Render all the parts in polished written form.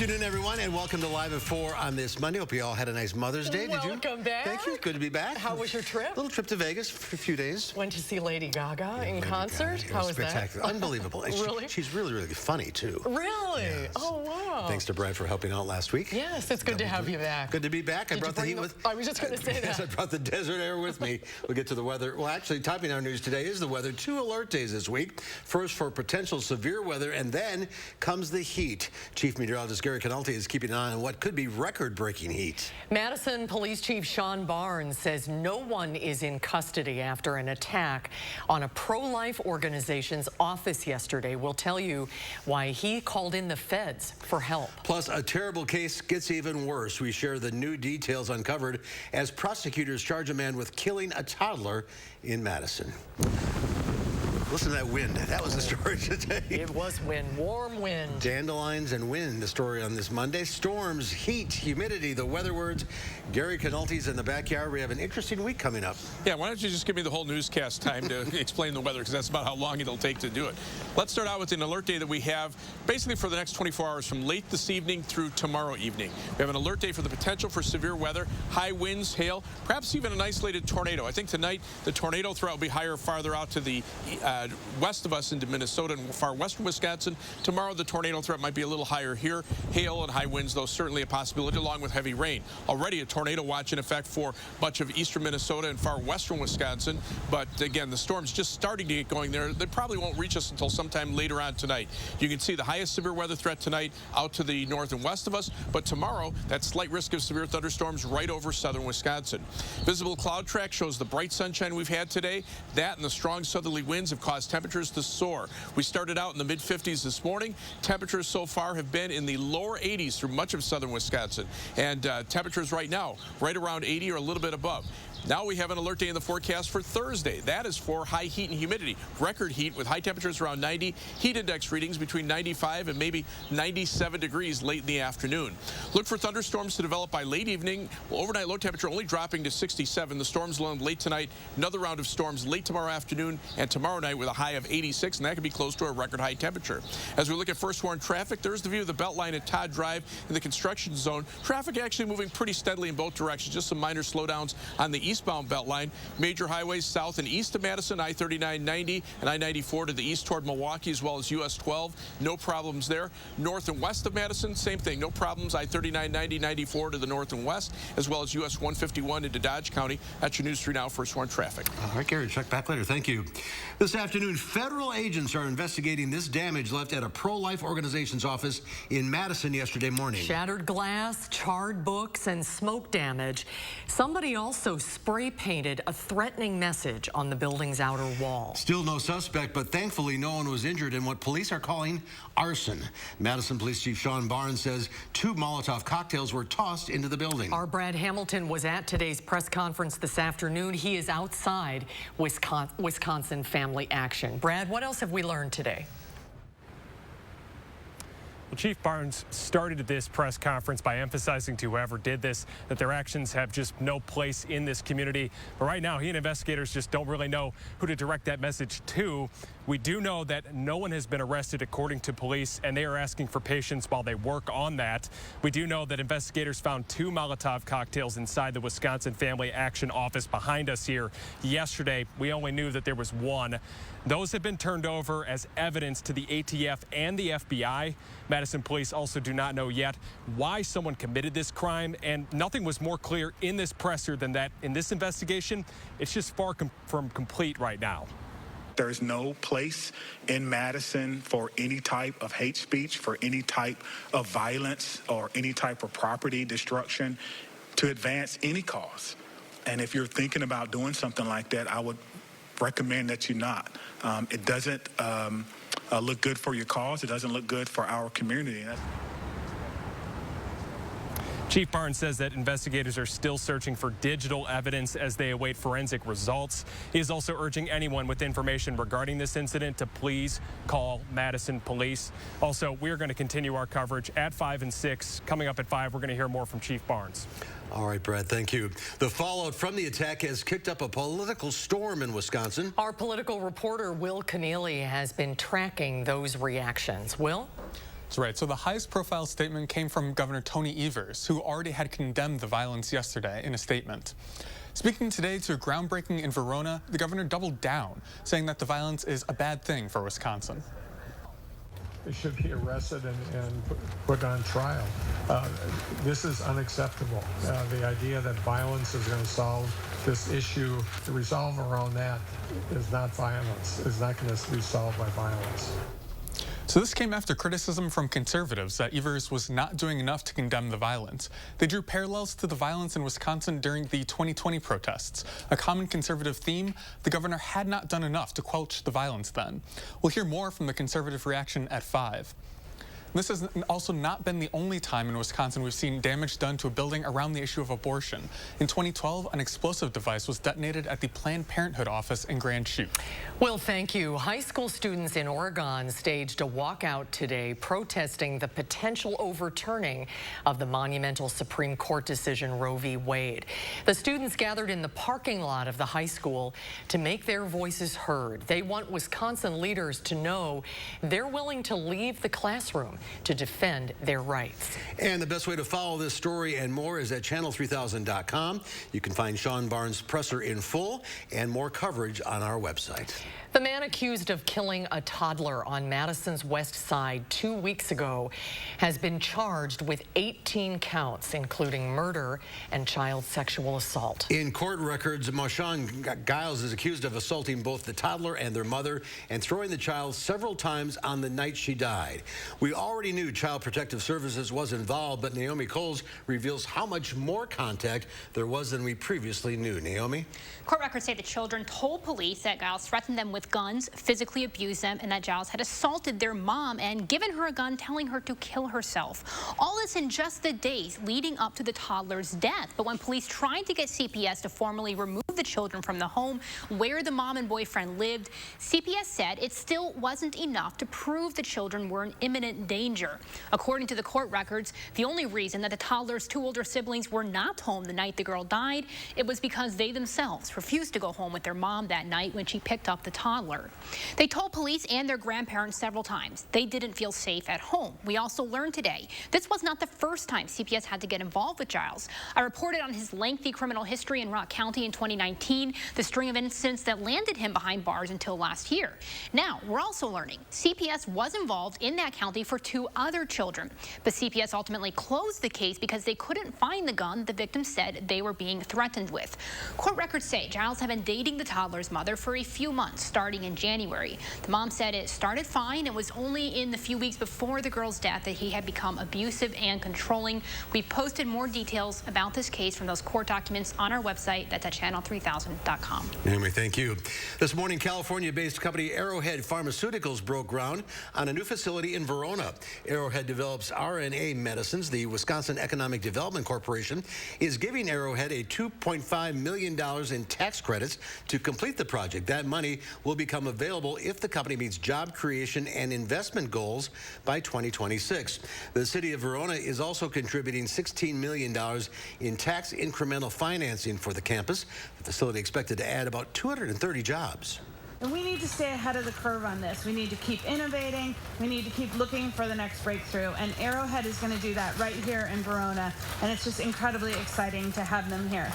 afternoon, everyone, and welcome to Live at 4 on this Monday. Hope you all had a nice Mother's Day. Did you? Welcome back. Thank you. Good to be back. How was your trip? Little trip to Vegas for a few days. Went to see Lady Gaga in concert. How was spectacular. That? Unbelievable. Really? She's really, really funny, too. Really? Yes. Oh, wow. Thanks to Brad for helping out last week. Yes, it's good to have you back. Good to be back. I brought the heat with... I was just going to say that. Yes, I brought the desert air with me. We'll get to the weather. Well, actually, topping our news today is the weather. 2 alert days this week. First for potential severe weather, and then comes the heat. Chief Meteorologist Gary Canalti is keeping an eye on what could be record-breaking heat. Madison Police Chief Sean Barnes says no one is in custody after an attack on a pro-life organization's office yesterday. We'll tell you why he called in the feds for help. Plus, a terrible case gets even worse. We share the new details uncovered as prosecutors charge a man with killing a toddler in Madison. Listen to that wind. That was the story today. It was wind, warm wind. Dandelions and wind, the story on this Monday. Storms, heat, humidity, the weather words. Gary Canalti's in the backyard. We have an interesting week coming up. Yeah, why don't you just give me the whole newscast time to explain the weather, because that's about how long it'll take to do it. Let's start out with an alert day that we have basically for the next 24 hours from late this evening through tomorrow evening. We have an alert day for the potential for severe weather, high winds, hail, perhaps even an isolated tornado. I think tonight the tornado threat will be higher farther out to the west of us into Minnesota and far western Wisconsin. Tomorrow the tornado threat might be a little higher here. Hail and high winds, though, certainly a possibility, along with heavy rain. Already a tornado watch in effect for much of eastern Minnesota and far western Wisconsin. But again, the storm's just starting to get going there. They probably won't reach us until sometime later on tonight. You can see the highest severe weather threat tonight out to the north and west of us. But tomorrow, that slight risk of severe thunderstorms right over southern Wisconsin. Visible cloud track shows the bright sunshine we've had today. That and the strong southerly winds have caused temperatures to soar. We started out in the mid-50s this morning. Temperatures so far have been in the lower 80s through much of southern Wisconsin. And temperatures right now, right around 80 or a little bit above. Now we have an alert day in the forecast for Thursday. That is for high heat and humidity. Record heat with high temperatures around 90. Heat index readings between 95 and maybe 97 degrees late in the afternoon. Look for thunderstorms to develop by late evening. Well, overnight low temperature only dropping to 67. The storms land late tonight. Another round of storms late tomorrow afternoon and tomorrow night with a high of 86, and that could be close to a record high temperature. As we look at first warn traffic, there's the view of the Beltline at Todd Drive in the construction zone. Traffic actually moving pretty steadily in both directions. Just some minor slowdowns on the eastbound Beltline. Major highways south and east of Madison, I-39, 90, and I-94 to the east toward Milwaukee, as well as US 12. No problems there. North and west of Madison, same thing. No problems. I-39, 90, 94 to the north and west, as well as US 151 into Dodge County. That's your News 3 Now first warn traffic. All right, Gary, check back later. Thank you. This afternoon, federal agents are investigating this damage left at a pro-life organization's office in Madison yesterday morning. Shattered glass, charred books, and smoke damage. Somebody also spray painted a threatening message on the building's outer wall. Still no suspect, but thankfully no one was injured in what police are calling arson. Madison Police Chief Sean Barnes says 2 Molotov cocktails were tossed into the building. Our Brad Hamilton was at today's press conference this afternoon. He is outside Wisconsin Family Action. Brad, what else have we learned today? Well, Chief Barnes started this press conference by emphasizing to whoever did this that their actions have just no place in this community. But right now, he and investigators just don't really know who to direct that message to. We do know that no one has been arrested, according to police, and they are asking for patience while they work on that. We do know that investigators found 2 Molotov cocktails inside the Wisconsin Family Action office behind us here yesterday. We only knew that there was 1. Those have been turned over as evidence to the ATF and the FBI. Madison police also do not know yet why someone committed this crime, and nothing was more clear in this presser than that in this investigation, it's just far from complete right now. There is no place in Madison for any type of hate speech, for any type of violence or any type of property destruction to advance any cause. And if you're thinking about doing something like that, I would recommend that you not. It doesn't look good for your cause. It doesn't look good for our community. Chief Barnes says that investigators are still searching for digital evidence as they await forensic results. He is also urging anyone with information regarding this incident to please call Madison Police. Also, we're going to continue our coverage at 5 and 6. Coming up at 5, we're going to hear more from Chief Barnes. All right, Brad, thank you. The fallout from the attack has kicked up a political storm in Wisconsin. Our political reporter, Will Keneally, has been tracking those reactions. Will? That's right. So the highest profile statement came from Governor Tony Evers, who already had condemned the violence yesterday in a statement. Speaking today to a groundbreaking in Verona, the governor doubled down, saying that the violence is a bad thing for Wisconsin. They should be arrested and put on trial. This is unacceptable. The idea that violence is going to solve this issue, the resolve around that is not violence. It's not going to be solved by violence. So this came after criticism from conservatives that Evers was not doing enough to condemn the violence. They drew parallels to the violence in Wisconsin during the 2020 protests. A common conservative theme, the governor had not done enough to quench the violence then. We'll hear more from the conservative reaction at 5. This has also not been the only time in Wisconsin we've seen damage done to a building around the issue of abortion. In 2012, an explosive device was detonated at the Planned Parenthood office in Grand Chute. Well, thank you. High school students in Oregon staged a walkout today protesting the potential overturning of the monumental Supreme Court decision Roe v. Wade. The students gathered in the parking lot of the high school to make their voices heard. They want Wisconsin leaders to know they're willing to leave the classroom to defend their rights. And the best way to follow this story and more is at channel3000.com. You can find Sean Barnes' presser in full and more coverage on our website. The man accused of killing a toddler on Madison's west side 2 weeks ago has been charged with 18 counts, including murder and child sexual assault. In court records, Marshawn Giles is accused of assaulting both the toddler and their mother and throwing the child several times on the night she died. We already knew Child Protective Services was involved, but Naomi Coles reveals how much more contact there was than we previously knew. Naomi? Court records say the children told police that Giles threatened them with guns, physically abused them, and that Giles had assaulted their mom and given her a gun, telling her to kill herself. All this in just the days leading up to the toddler's death. But when police tried to get CPS to formally remove the children from the home where the mom and boyfriend lived, CPS said it still wasn't enough to prove the children were in imminent danger. According to the court records, the only reason that the toddler's 2 older siblings were not home the night the girl died, it was because they themselves refused to go home with their mom that night when she picked up the toddler. They told police and their grandparents several times they didn't feel safe at home. We also learned today this was not the first time CPS had to get involved with Giles. I reported on his lengthy criminal history in Rock County in 2019, the string of incidents that landed him behind bars until last year. Now, we're also learning CPS was involved in that county for 2 other children, but CPS ultimately closed the case because they couldn't find the gun the victim said they were being threatened with. Court records say Giles had been dating the toddler's mother for a few months, starting in January. The mom said it started fine and was only in the few weeks before the girl's death that he had become abusive and controlling. We posted more details about this case from those court documents on our website. That's at channel3000.com. Naomi, thank you. This morning, California-based company Arrowhead Pharmaceuticals broke ground on a new facility in Verona. Arrowhead develops RNA medicines. The Wisconsin Economic Development Corporation is giving Arrowhead a $2.5 million in tax credits to complete the project. That money will become available if the company meets job creation and investment goals by 2026. The city of Verona is also contributing $16 million in tax incremental financing for the campus. The facility expected to add about 230 jobs. And we need to stay ahead of the curve on this. We need to keep innovating. We need to keep looking for the next breakthrough. And Arrowhead is going to do that right here in Verona. And it's just incredibly exciting to have them here.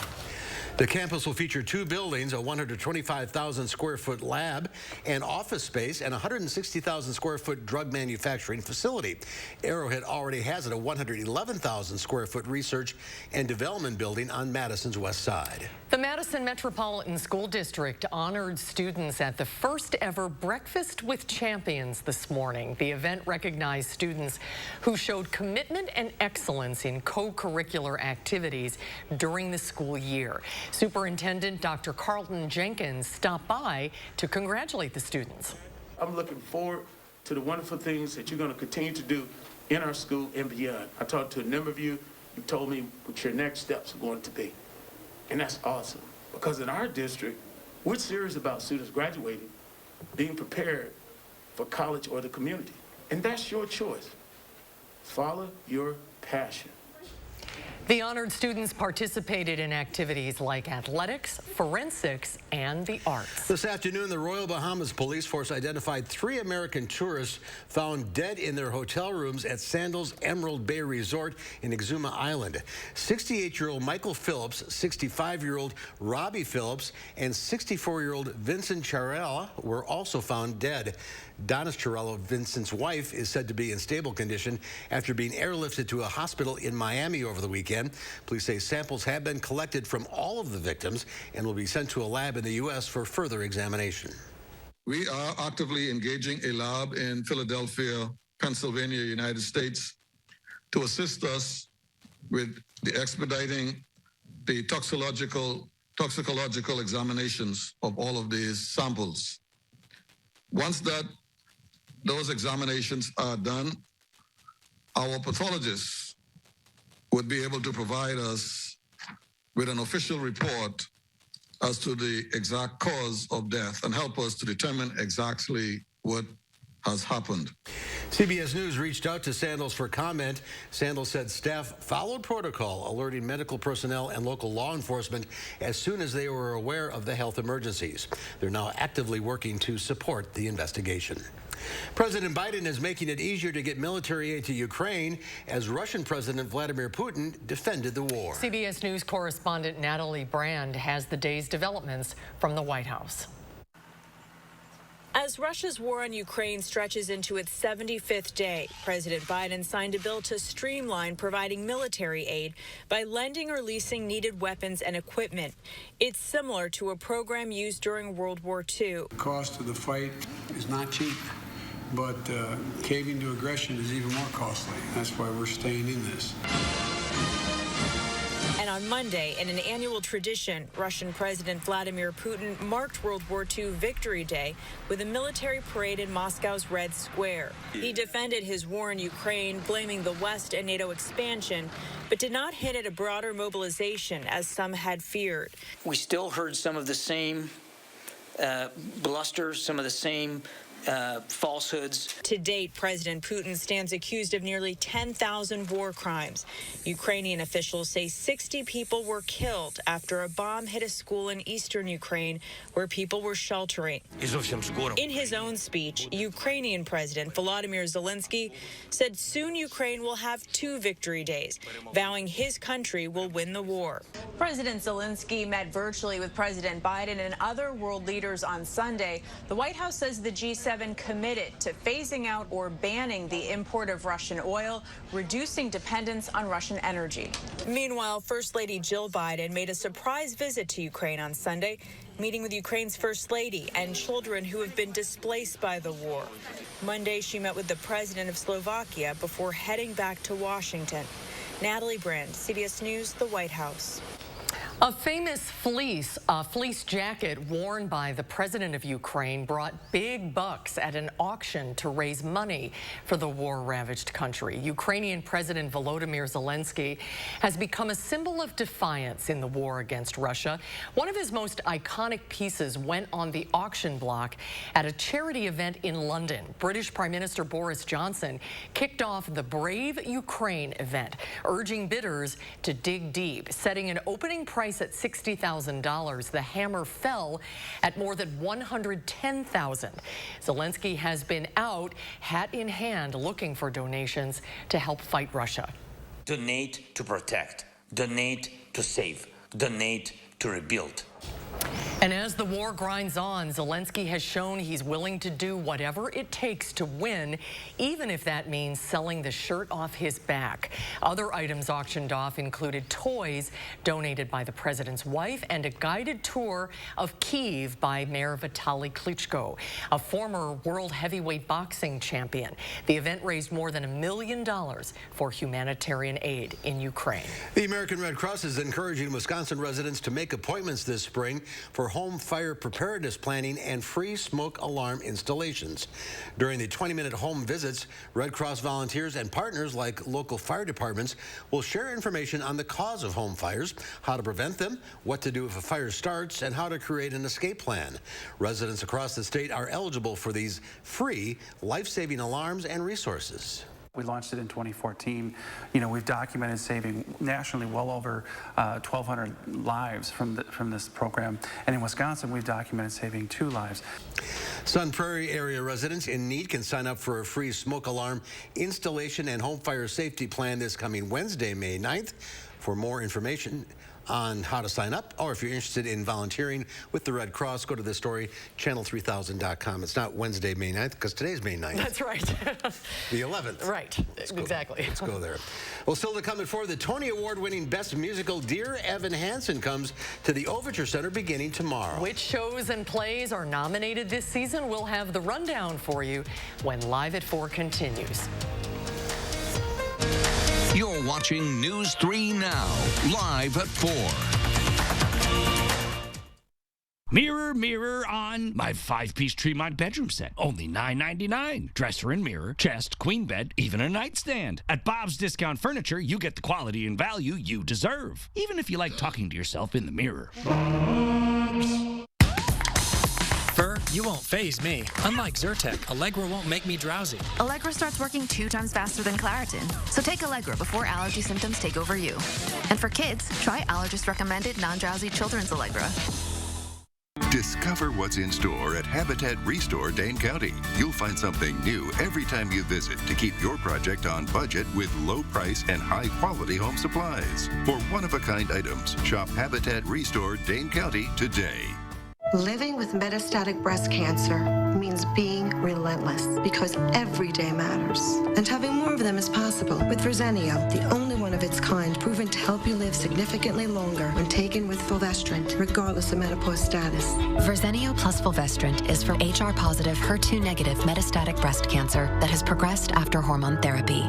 The campus will feature 2 buildings, a 125,000 square foot lab and office space, and a 160,000 square foot drug manufacturing facility. Arrowhead already has a 111,000 square foot research and development building on Madison's west side. The Madison Metropolitan School District honored students at the first ever Breakfast with Champions this morning. The event recognized students who showed commitment and excellence in co-curricular activities during the school year. Superintendent Dr. Carlton Jenkins stopped by to congratulate the students. I'm looking forward to the wonderful things that you're going to continue to do in our school and beyond. I talked to a number of you. You told me what your next steps are going to be. And that's awesome, because in our district, we're serious about students graduating, being prepared for college or the community. And that's your choice. Follow your passion. The honored students participated in activities like athletics, forensics, and the arts. This afternoon, the Royal Bahamas Police Force identified 3 American tourists found dead in their hotel rooms at Sandals Emerald Bay Resort in Exuma Island. 68-year-old Michael Phillips, 65-year-old Robbie Phillips, and 64-year-old Vincent Charella were also found dead. Donna Charella, Vincent's wife, is said to be in stable condition after being airlifted to a hospital in Miami over the weekend. Police say samples have been collected from all of the victims and will be sent to a lab in the U.S. for further examination. We are actively engaging a lab in Philadelphia, Pennsylvania, United States, to assist us with the expediting the toxicological examinations of all of these samples. Once those examinations are done, our pathologists would be able to provide us with an official report as to the exact cause of death and help us to determine exactly what has happened. CBS News reached out to Sandals for comment. Sandals said staff followed protocol, alerting medical personnel and local law enforcement as soon as they were aware of the health emergencies. They're now actively working to support the investigation. President Biden is making it easier to get military aid to Ukraine as Russian President Vladimir Putin defended the war. CBS News correspondent Natalie Brand has the day's developments from the White House. As Russia's war on Ukraine stretches into its 75th day, President Biden signed a bill to streamline providing military aid by lending or leasing needed weapons and equipment. It's similar to a program used during World War II. The cost of the fight is not cheap, but caving to aggression is even more costly. That's why we're staying in this. And on Monday, in an annual tradition, Russian President Vladimir Putin marked World War II Victory Day with a military parade in Moscow's Red Square. He defended his war in Ukraine, blaming the West and NATO expansion, but did not hint at a broader mobilization, as some had feared. We still heard some of the same bluster, some of the same falsehoods. To date, President Putin stands accused of nearly 10,000 war crimes. Ukrainian officials say 60 people were killed after a bomb hit a school in eastern Ukraine where people were sheltering. In his own speech, Ukrainian President Volodymyr Zelensky said soon Ukraine will have 2 victory days, vowing his country will win the war. President Zelensky met virtually with President Biden and other world leaders on Sunday. The White House says the G7 committed to phasing out or banning the import of Russian oil, reducing dependence on Russian energy. Meanwhile, First Lady Jill Biden made a surprise visit to Ukraine on Sunday, meeting with Ukraine's First Lady and children who have been displaced by the war. Monday, she met with the president of Slovakia before heading back to Washington. Natalie Brand, CBS News, the White House. A famous fleece jacket worn by the president of Ukraine brought big bucks at an auction to raise money for the war-ravaged country. Ukrainian President Volodymyr Zelensky has become a symbol of defiance in the war against Russia. One of his most iconic pieces went on the auction block at a charity event in London. British Prime Minister Boris Johnson kicked off the Brave Ukraine event, urging bidders to dig deep, setting an opening price at $60,000. The hammer fell at more than $110,000. Zelensky has been out, hat in hand, looking for donations to help fight Russia. Donate to protect, donate to save, donate to rebuild. And as the war grinds on, Zelensky has shown he's willing to do whatever it takes to win, even if that means selling the shirt off his back. Other items auctioned off included toys donated by the president's wife and a guided tour of Kyiv by Mayor Vitaly Klitschko, a former world heavyweight boxing champion. The event raised more than $1 million for humanitarian aid in Ukraine. The American Red Cross is encouraging Wisconsin residents to make appointments this spring for home fire preparedness planning and free smoke alarm installations. During the 20-minute home visits, Red Cross volunteers and partners like local fire departments will share information on the cause of home fires, how to prevent them, what to do if a fire starts, and how to create an escape plan. Residents across the state are eligible for these free life-saving alarms and resources. We launched it in 2014. You know, we've documented saving nationally well over 1,200 lives from this program. And in Wisconsin, we've documented saving 2 lives. Sun Prairie area residents in need can sign up for a free smoke alarm installation and home fire safety plan this coming Wednesday, May 9th. For more information on how to sign up, or if you're interested in volunteering with the Red Cross, go to this story, channel3000.com. It's not Wednesday, May 9th, because today's May 9th. That's right. The 11th. Right, exactly. Let's go there. Well, still to come at 4, the Tony Award-winning Best Musical Dear Evan Hansen comes to the Overture Center beginning tomorrow. Which shows and plays are nominated this season? We'll have the rundown for you when Live at 4 continues. You're watching News 3 Now, live at 4. Mirror, mirror on my 5-piece Tremont bedroom set. Only $9.99. Dresser and mirror, chest, queen bed, even a nightstand. At Bob's Discount Furniture, you get the quality and value you deserve. Even if you like talking to yourself in the mirror. Fur, you won't faze me. Unlike Zyrtec, Allegra won't make me drowsy. Allegra starts working 2 times faster than Claritin. So take Allegra before allergy symptoms take over you. And for kids, try allergist-recommended non-drowsy children's Allegra. Discover what's in store at Habitat Restore Dane County. You'll find something new every time you visit to keep your project on budget with low price and high quality home supplies. For one-of-a-kind items, shop Habitat Restore Dane County today. Living with metastatic breast cancer means being relentless because every day matters. And having more of them is possible with Verzenio, the only one of its kind proven to help you live significantly longer when taken with fulvestrant, regardless of menopause status. Verzenio plus fulvestrant is for HR-positive, HER2-negative metastatic breast cancer that has progressed after hormone therapy.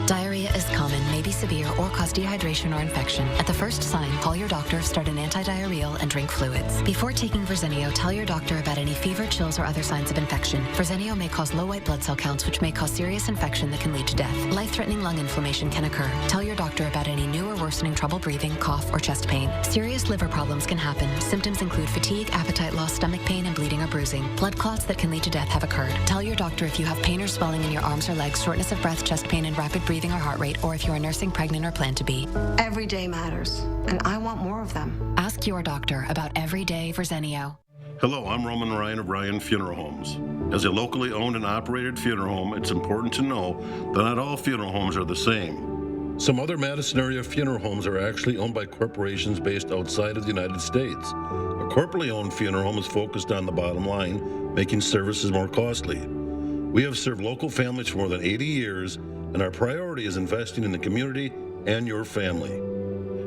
Diarrhea is common, may be severe, or cause dehydration or infection. At the first sign, call your doctor, start an antidiarrheal, and drink fluids. Before taking Verzenio, tell your doctor about any fever, chills, or other signs of infection. Verzenio may cause low white blood cell counts, which may cause serious infection that can lead to death. Life-threatening lung inflammation can occur. Tell your doctor about any new or worsening trouble breathing, cough, or chest pain. Serious liver problems can happen. Symptoms include fatigue, appetite loss, stomach pain, and bleeding or bruising. Blood clots that can lead to death have occurred. Tell your doctor if you have pain or swelling in your arms or legs, shortness of breath, chest pain, and rapid breathing or heart rate, or if you are nursing, pregnant, or plan to be. Every day matters, and I want more of them. Ask your doctor about everyday Verzenio. Hello, I'm Roman Ryan of Ryan Funeral Homes. As a locally owned and operated funeral home, it's important to know that not all funeral homes are the same. Some other Madison area funeral homes are actually owned by corporations based outside of the United States. A corporately owned funeral home is focused on the bottom line, making services more costly. We have served local families for more than 80 years, and our priority is investing in the community and your family.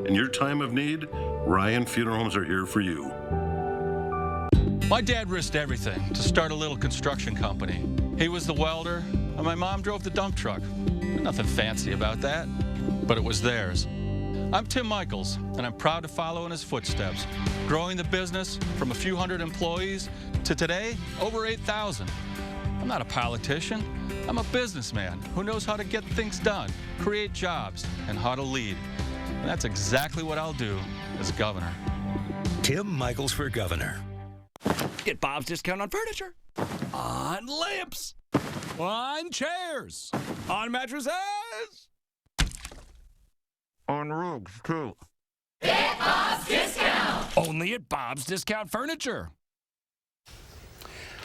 In your time of need, Ryan Funeral Homes are here for you. My dad risked everything to start a little construction company. He was the welder, and my mom drove the dump truck. Nothing fancy about that, but it was theirs. I'm Tim Michaels, and I'm proud to follow in his footsteps, growing the business from a few hundred employees to today, over 8,000. I'm not a politician. I'm a businessman who knows how to get things done, create jobs, and how to lead. And that's exactly what I'll do as governor. Tim Michaels for governor. Get Bob's Discount on furniture, on lamps, on chairs, on mattresses, on rugs, too. Get Bob's Discount! Only at Bob's Discount Furniture.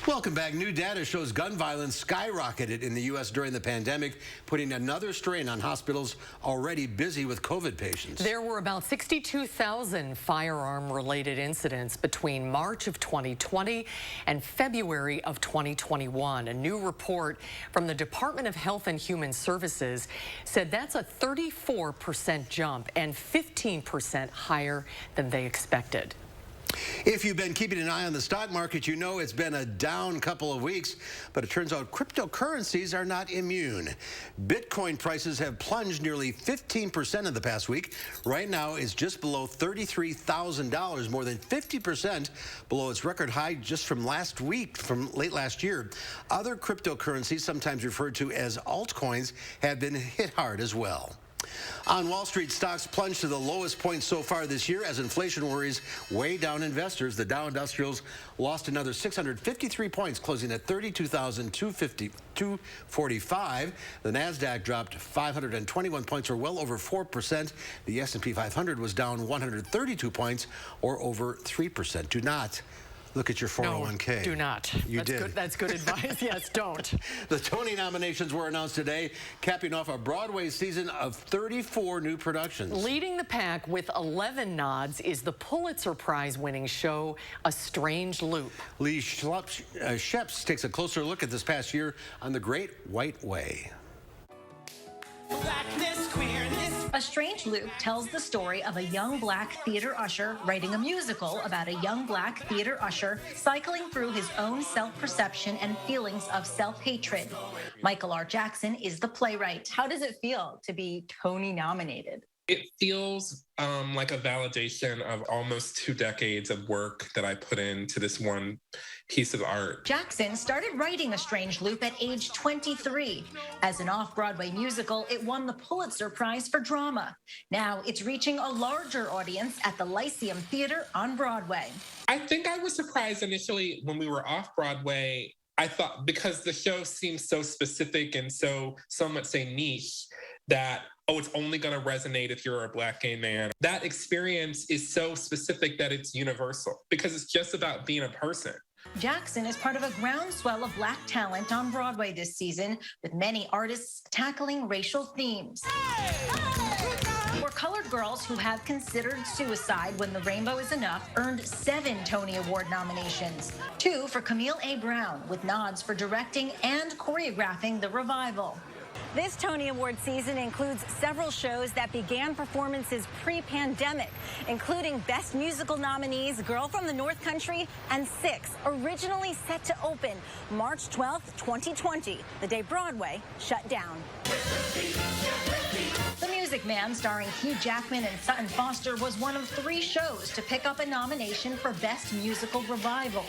Welcome back. New data shows gun violence skyrocketed in the U.S. during the pandemic, putting another strain on hospitals already busy with COVID patients. There were about 62,000 firearm-related incidents between March of 2020 and February of 2021. A new report from the Department of Health and Human Services said that's a 34% jump and 15% higher than they expected. If you've been keeping an eye on the stock market, you know it's been a down couple of weeks, but it turns out cryptocurrencies are not immune. Bitcoin prices have plunged nearly 15% in the past week. Right now, it's just below $33,000, more than 50% below its record high just from last week, from late last year. Other cryptocurrencies, sometimes referred to as altcoins, have been hit hard as well. On Wall Street, stocks plunged to the lowest point so far this year as inflation worries weigh down investors. The Dow Industrials lost another 653 points, closing at 32,245. The Nasdaq dropped 521 points, or well over 4%. The S&P 500 was down 132 points, or over 3%. Do not look at your 401k. No, do not. You That's did. Good. That's good advice. Yes, don't. The Tony nominations were announced today, capping off a Broadway season of 34 new productions. Leading the pack with 11 nods is the Pulitzer Prize-winning show, A Strange Loop. Lee Sheps takes a closer look at this past year on The Great White Way. Blackness, queerness. A Strange Loop tells the story of a young black theater usher writing a musical about a young black theater usher cycling through his own self-perception and feelings of self-hatred. Michael R. Jackson is the playwright. How does it feel to be Tony nominated? It feels like a validation of almost 2 decades of work that I put into this one piece of art. Jackson started writing A Strange Loop at age 23. As an off-Broadway musical, it won the Pulitzer Prize for Drama. Now it's reaching a larger audience at the Lyceum Theater on Broadway. I think I was surprised initially when we were off Broadway. I thought, because the show seems so specific and so some would say niche, that, oh, it's only going to resonate if you're a black gay man. That experience is so specific that it's universal because it's just about being a person. Jackson is part of a groundswell of black talent on Broadway this season, with many artists tackling racial themes. For colored girls who have considered suicide when the rainbow is enough earned 7 Tony Award nominations, 2 for Camille A. Brown, with nods for directing and choreographing the revival. This Tony Award season includes several shows that began performances pre-pandemic, including Best Musical nominees Girl from the North Country and 6, originally set to open March 12th, 2020, the day Broadway shut down. The Music Man, starring Hugh Jackman and Sutton Foster, was one of 3 shows to pick up a nomination for Best Musical Revival.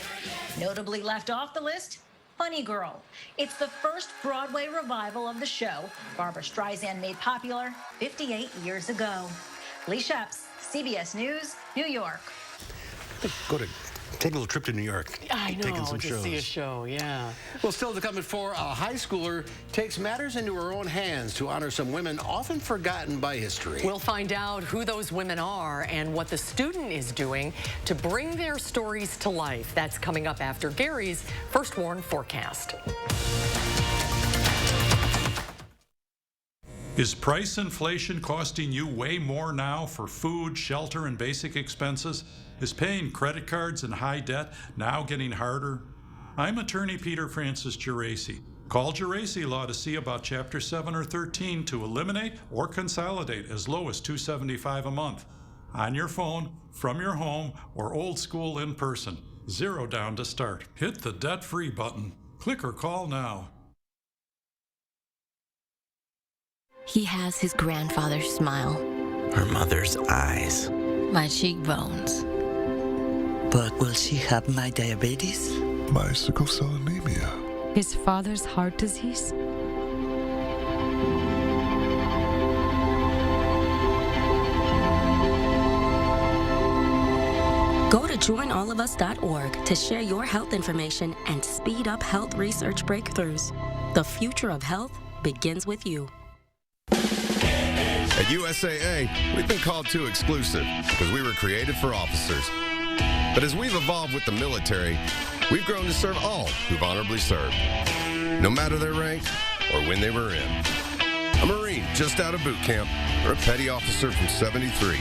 Notably left off the list, Funny Girl. It's the first Broadway revival of the show Barbra Streisand made popular 58 years ago. Lee Sheps, CBS News, New York. Take a little trip to New York. I know, Taking some to shows. see a show, yeah. Well, still to come at 4, a high schooler takes matters into her own hands to honor some women often forgotten by history. We'll find out who those women are and what the student is doing to bring their stories to life. That's coming up after Gary's First Warn forecast. Is price inflation costing you way more now for food, shelter, and basic expenses? Is paying credit cards and high debt now getting harder? I'm attorney Peter Francis Geraci. Call Geraci Law to see about Chapter 7 or 13 to eliminate or consolidate as low as $275 a month. On your phone, from your home, or old school in person. 0 down to start. Hit the debt-free button. Click or call now. He has his grandfather's smile. Her mother's eyes. My cheekbones. But will she have my diabetes? My sickle cell anemia. His father's heart disease. Go to joinallofus.org to share your health information and speed up health research breakthroughs. The future of health begins with you. At USAA, we've been called too exclusive because we were created for officers. But as we've evolved with the military, we've grown to serve all who've honorably served, no matter their rank or when they were in. A Marine just out of boot camp, or a petty officer from 73,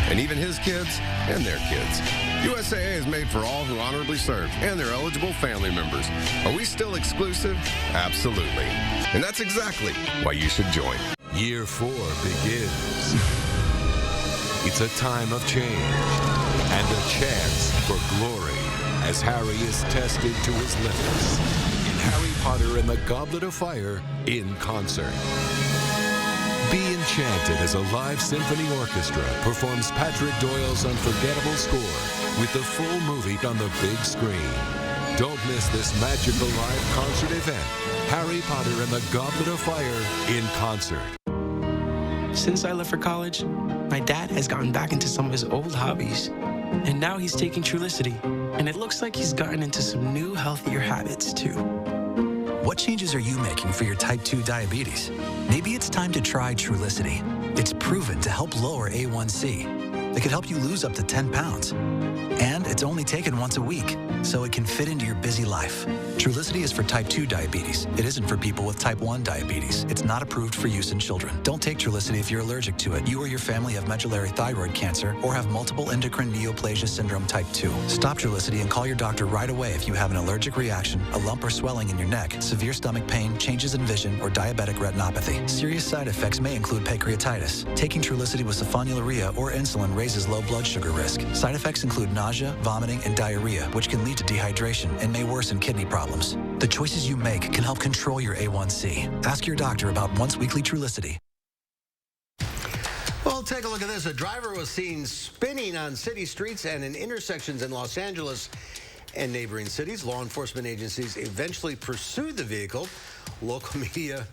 and even his kids and their kids. USAA is made for all who honorably served and their eligible family members. Are we still exclusive? Absolutely. And that's exactly why you should join. Year 4 begins. It's a time of change and a chance for glory as Harry is tested to his limits in Harry Potter and the Goblet of Fire in concert. Be enchanted as a live symphony orchestra performs Patrick Doyle's unforgettable score with the full movie on the big screen. Don't miss this magical live concert event, Harry Potter and the Goblet of Fire in concert. Since I left for college, my dad has gotten back into some of his old hobbies. And now he's taking Trulicity. And it looks like he's gotten into some new, healthier habits, too. What changes are you making for your type 2 diabetes? Maybe it's time to try Trulicity. It's proven to help lower A1C. It could help you lose up to 10 pounds. And it's only taken once a week, so it can fit into your busy life. Trulicity is for type 2 diabetes. It isn't for people with type 1 diabetes. It's not approved for use in children. Don't take Trulicity if you're allergic to it. You or your family have medullary thyroid cancer or have multiple endocrine neoplasia syndrome type 2. Stop Trulicity and call your doctor right away if you have an allergic reaction, a lump or swelling in your neck, severe stomach pain, changes in vision, or diabetic retinopathy. Serious side effects may include pancreatitis. Taking Trulicity with sulfonylurea or insulin raises low blood sugar risk. Side effects include nausea, vomiting, and diarrhea, which can lead to dehydration and may worsen kidney problems. The choices you make can help control your A1C. Ask your doctor about once-weekly Trulicity. Well, take a look at this. A driver was seen spinning on city streets and in intersections in Los Angeles and neighboring cities. Law enforcement agencies eventually pursued the vehicle. Local media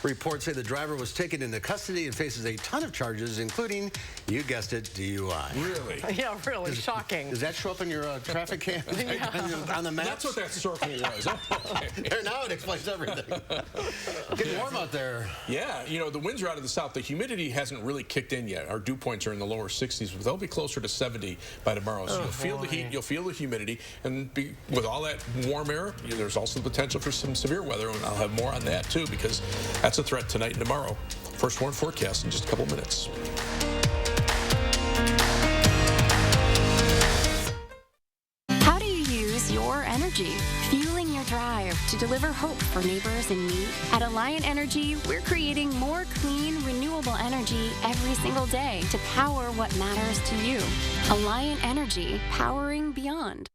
reports say the driver was taken into custody and faces a ton of charges, including, you guessed it, DUI. Really? Yeah, really shocking. Does that show up in your traffic cam on the map? That's what that circle was. There, now it explains everything. Getting warm out there. Yeah, you know, the winds are out of the south. The humidity hasn't really kicked in yet. Our dew points are in the lower 60s, but they'll be closer to 70 by tomorrow. So you'll feel the heat, you'll feel the humidity, and with all that warm air, there's also the potential for some severe weather, and I'll have more on that too, because that's a threat tonight and tomorrow. First warn forecast in just a couple minutes. How do you use your energy? Fueling your drive to deliver hope for neighbors in need? At Alliant Energy, we're creating more clean, renewable energy every single day to power what matters to you. Alliant Energy, powering beyond.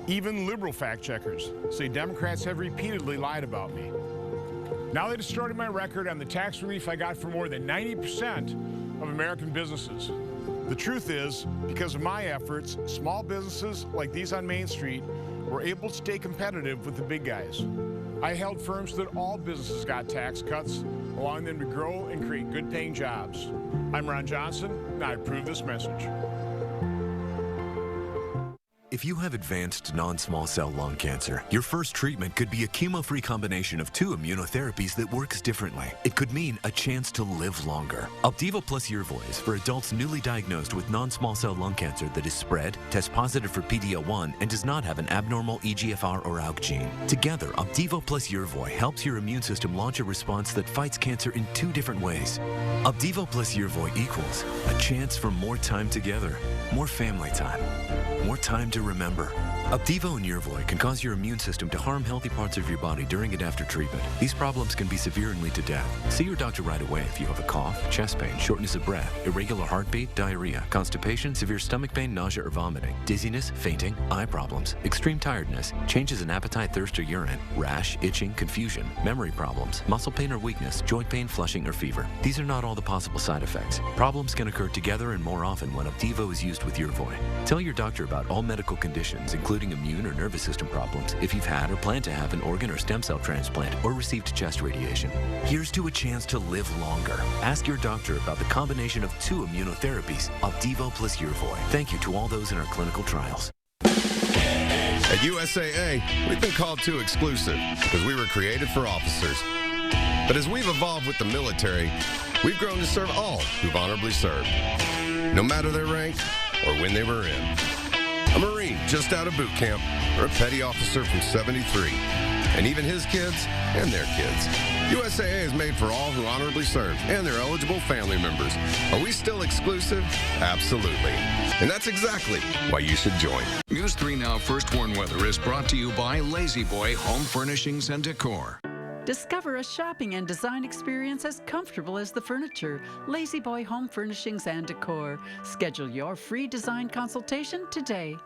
Even liberal fact-checkers say Democrats have repeatedly lied about me. Now they distorted my record on the tax relief I got for more than 90% of American businesses. The truth is, because of my efforts, small businesses like these on Main Street were able to stay competitive with the big guys. I held firm so that all businesses got tax cuts, allowing them to grow and create good-paying jobs. I'm Ron Johnson, and I approve this message. If you have advanced non-small cell lung cancer, your first treatment could be a chemo-free combination of 2 immunotherapies that works differently. It could mean a chance to live longer. Opdivo plus Yervoy is for adults newly diagnosed with non-small cell lung cancer that is spread, tests positive for PD-L1, and does not have an abnormal EGFR or ALK gene. Together, Opdivo plus Yervoy helps your immune system launch a response that fights cancer in 2 different ways. Opdivo plus Yervoy equals a chance for more time together, more family time, more time to remember. Opdivo and Yervoy can cause your immune system to harm healthy parts of your body during and after treatment. These problems can be severe and lead to death. See your doctor right away if you have a cough, chest pain, shortness of breath, irregular heartbeat, diarrhea, constipation, severe stomach pain, nausea or vomiting, dizziness, fainting, eye problems, extreme tiredness, changes in appetite, thirst or urine, rash, itching, confusion, memory problems, muscle pain or weakness, joint pain, flushing or fever. These are not all the possible side effects. Problems can occur together and more often when Opdivo is used with Yervoy. Tell your doctor about all medical conditions, including immune or nervous system problems, if you've had or plan to have an organ or stem cell transplant or received chest radiation. Here's to a chance to live longer. Ask your doctor about the combination of 2 immunotherapies, Opdivo plus Yervoy. Thank you to all those in our clinical trials. At USAA, we've been called too exclusive because we were created for officers. But as we've evolved with the military, we've grown to serve all who've honorably served, no matter their rank or when they were in. A Marine just out of boot camp, or a petty officer from 73, and even his kids and their kids. USAA is made for all who honorably served and their eligible family members. Are we still exclusive? Absolutely. And that's exactly why you should join. News 3 Now First Warn Weather is brought to you by Lazy Boy Home Furnishings and Decor. Discover a shopping and design experience as comfortable as the furniture. Lazy Boy Home Furnishings and Decor. Schedule your free design consultation today.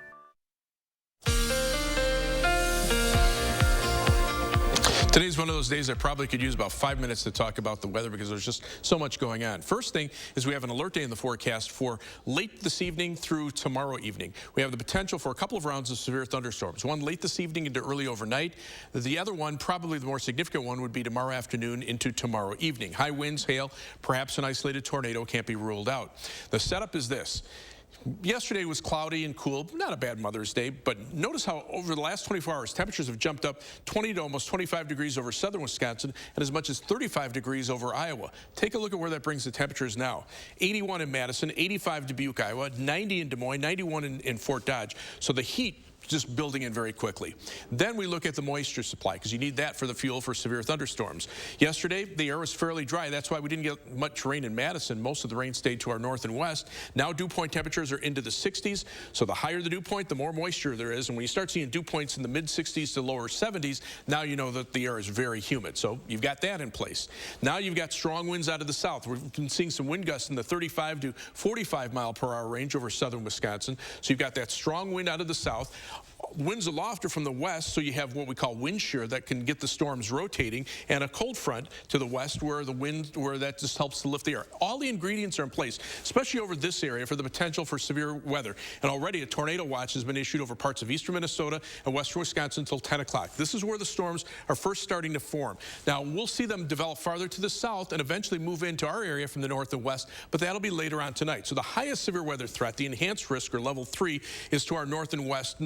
Today's one of those days I probably could use about 5 minutes to talk about the weather because there's just so much going on. First thing is we have an alert day in the forecast for late this evening through tomorrow evening. We have the potential for a couple of rounds of severe thunderstorms. One late this evening into early overnight. The other one, probably the more significant one, would be tomorrow afternoon into tomorrow evening. High winds, hail, perhaps an isolated tornado can't be ruled out. The setup is this. Yesterday was cloudy and cool, not a bad Mother's Day, but notice how over the last 24 hours, temperatures have jumped up 20 to almost 25 degrees over southern Wisconsin and as much as 35 degrees over Iowa. Take a look at where that brings the temperatures now. 81 in Madison, 85 Dubuque, Iowa, 90 in Des Moines, 91 in Fort Dodge. So the heat just building in very quickly. Then we look at the moisture supply because you need that for the fuel for severe thunderstorms. Yesterday, the air was fairly dry. That's why we didn't get much rain in Madison. Most of the rain stayed to our north and west. Now dew point temperatures are into the 60s. So the higher the dew point, the more moisture there is. And when you start seeing dew points in the mid 60s to lower 70s, now you know that the air is very humid. So you've got that in place. Now you've got strong winds out of the south. We've been seeing some wind gusts in the 35 to 45 mile per hour range over southern Wisconsin. So you've got that strong wind out of the south. Winds aloft are from the west, so you have what we call wind shear that can get the storms rotating, and a cold front to the west where the wind, where that just helps to lift the air. All the ingredients are in place, especially over this area for the potential for severe weather. And already a tornado watch has been issued over parts of eastern Minnesota and western Wisconsin until 10 o'clock. This is where the storms are first starting to form. Now, we'll see them develop farther to the south and eventually move into our area from the north and west, but that'll be later on tonight. So the highest severe weather threat, the enhanced risk, or level 3, is to our north and west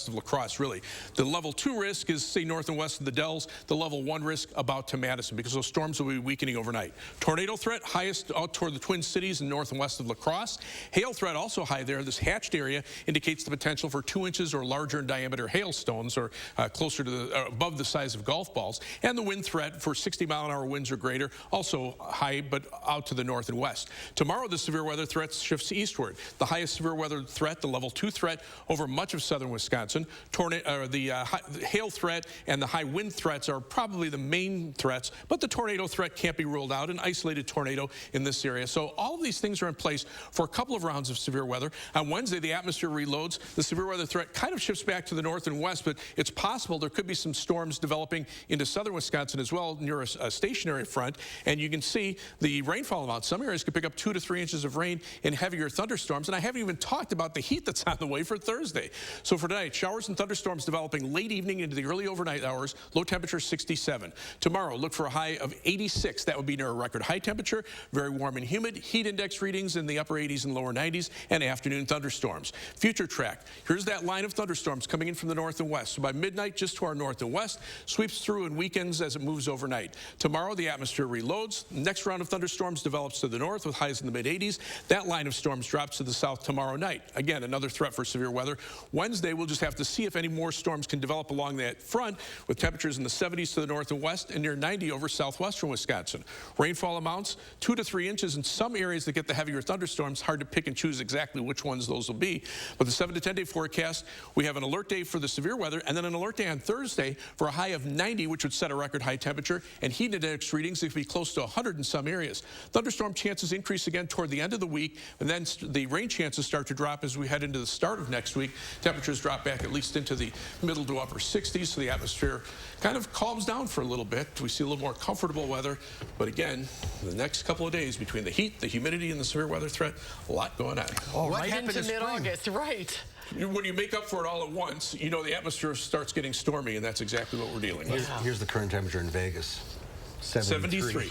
of La Crosse, really. The level 2 risk is, say, north and west of the Dells. The level 1 risk about to Madison because those storms will be weakening overnight. Tornado threat, highest out toward the Twin Cities and north and west of La Crosse. Hail threat also high there. This hatched area indicates the potential for 2 inches or larger in diameter hailstones, or closer to the, above the size of golf balls. And the wind threat for 60-mile-an-hour winds or greater, also high, but out to the north and west. Tomorrow, the severe weather threat shifts eastward. The highest severe weather threat, the level 2 threat, over much of southern Wisconsin. The hail threat and the high wind threats are probably the main threats, but the tornado threat can't be ruled out, an isolated tornado in this area. So all of these things are in place for a couple of rounds of severe weather. On Wednesday, the atmosphere reloads. The severe weather threat kind of shifts back to the north and west, but it's possible there could be some storms developing into southern Wisconsin as well near a stationary front. And you can see the rainfall amount. Some areas could pick up 2 to 3 inches of rain and heavier thunderstorms. And I haven't even talked about the heat that's on the way for Thursday. So for tonight, showers and thunderstorms developing late evening into the early overnight hours, low temperature 67. Tomorrow, look for a high of 86. That would be near a record high temperature, very warm and humid, heat index readings in the upper 80s and lower 90s, and afternoon thunderstorms. Future track, here's that line of thunderstorms coming in from the north and west. So by midnight, just to our north and west, sweeps through and weakens as it moves overnight. Tomorrow, the atmosphere reloads. Next round of thunderstorms develops to the north with highs in the mid 80s. That line of storms drops to the south tomorrow night. Again, another threat for severe weather. Wednesday, we'll just have to see if any more storms can develop along that front, with temperatures in the 70s to the north and west and near 90 over southwestern Wisconsin. Rainfall amounts 2 to 3 inches in some areas that get the heavier thunderstorms. Hard to pick and choose exactly which ones those will be. But the 7 to 10 day forecast, we have an alert day for the severe weather and then an alert day on Thursday for a high of 90, which would set a record high temperature, and heat index readings that could be close to 100 in some areas. Thunderstorm chances increase again toward the end of the week, and then the rain chances start to drop as we head into the start of next week. Temperatures drop back at least into the middle to upper 60s, so the atmosphere kind of calms down for a little bit. We see a little more comfortable weather, but again, the next couple of days between the heat, the humidity, and the severe weather threat, a lot going on. Right into mid-August, right. When you make up for it all at once, you know the atmosphere starts getting stormy, and that's exactly what we're dealing with. Here's the current temperature in Vegas. 73.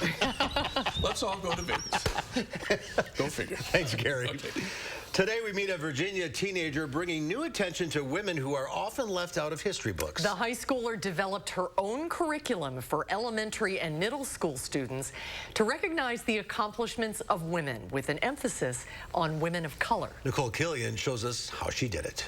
Let's all go to Vegas. Go figure. Thanks, Gary. Okay. Today we meet a Virginia teenager bringing new attention to women who are often left out of history books. The high schooler developed her own curriculum for elementary and middle school students to recognize the accomplishments of women, with an emphasis on women of color. Nicole Killian shows us how she did it.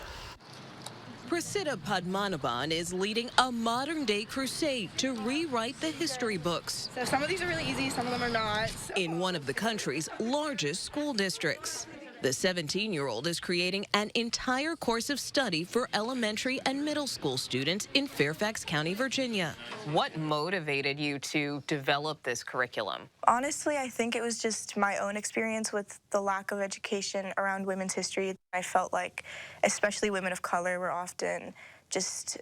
Prasida Padmanabhan is leading a modern-day crusade to rewrite the history books. So some of these are really easy, some of them are not. In one of the country's largest school districts. The 17-year-old is creating an entire course of study for elementary and middle school students in Fairfax County, Virginia. What motivated you to develop this curriculum? Honestly, I think it was just my own experience with the lack of education around women's history. I felt like, especially women of color, were often just,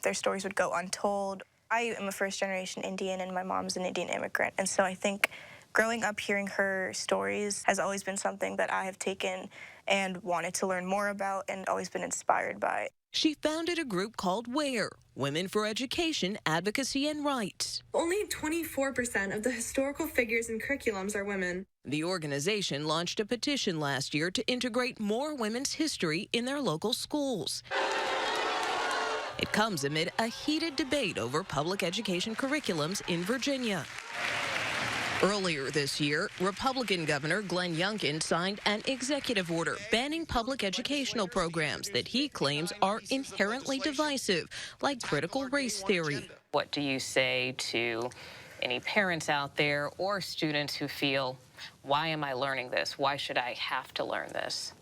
their stories would go untold. I am a first-generation Indian, and my mom's an Indian immigrant. And so I think growing up hearing her stories has always been something that I have taken and wanted to learn more about and always been inspired by. She founded a group called WARE, Women for Education, Advocacy, and Rights. Only 24% of the historical figures and curriculums are women. The organization launched a petition last year to integrate more women's history in their local schools. It comes amid a heated debate over public education curriculums in Virginia. Earlier this year, Republican Governor Glenn Youngkin signed an executive order banning public educational programs that he claims are inherently divisive, like critical race theory. What do you say to any parents out there or students who feel, why am I learning this? Why should I have to learn this?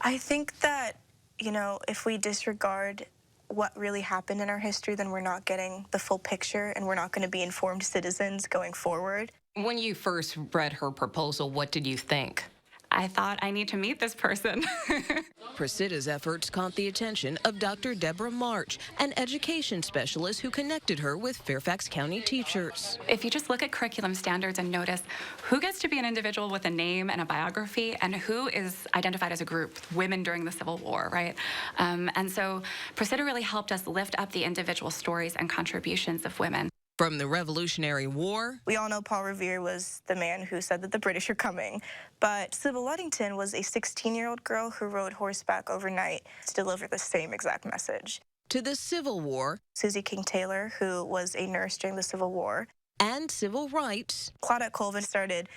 I think that, if we disregard what really happened in our history, then we're not getting the full picture and we're not going to be informed citizens going forward. When you first read her proposal, what did you think? I thought, I need to meet this person. Presida's efforts caught the attention of Dr. Deborah March, an education specialist who connected her with Fairfax County teachers. If you just look at curriculum standards and notice who gets to be an individual with a name and a biography and who is identified as a group, women during the Civil War, right? And so Presida really helped us lift up the individual stories and contributions of women. From the Revolutionary War. We all know Paul Revere was the man who said that the British are coming, but Sybil Ludington was a 16-year-old girl who rode horseback overnight to deliver the same exact message. To the Civil War. Susie King Taylor, who was a nurse during the Civil War. And civil rights. Claudette Colvin started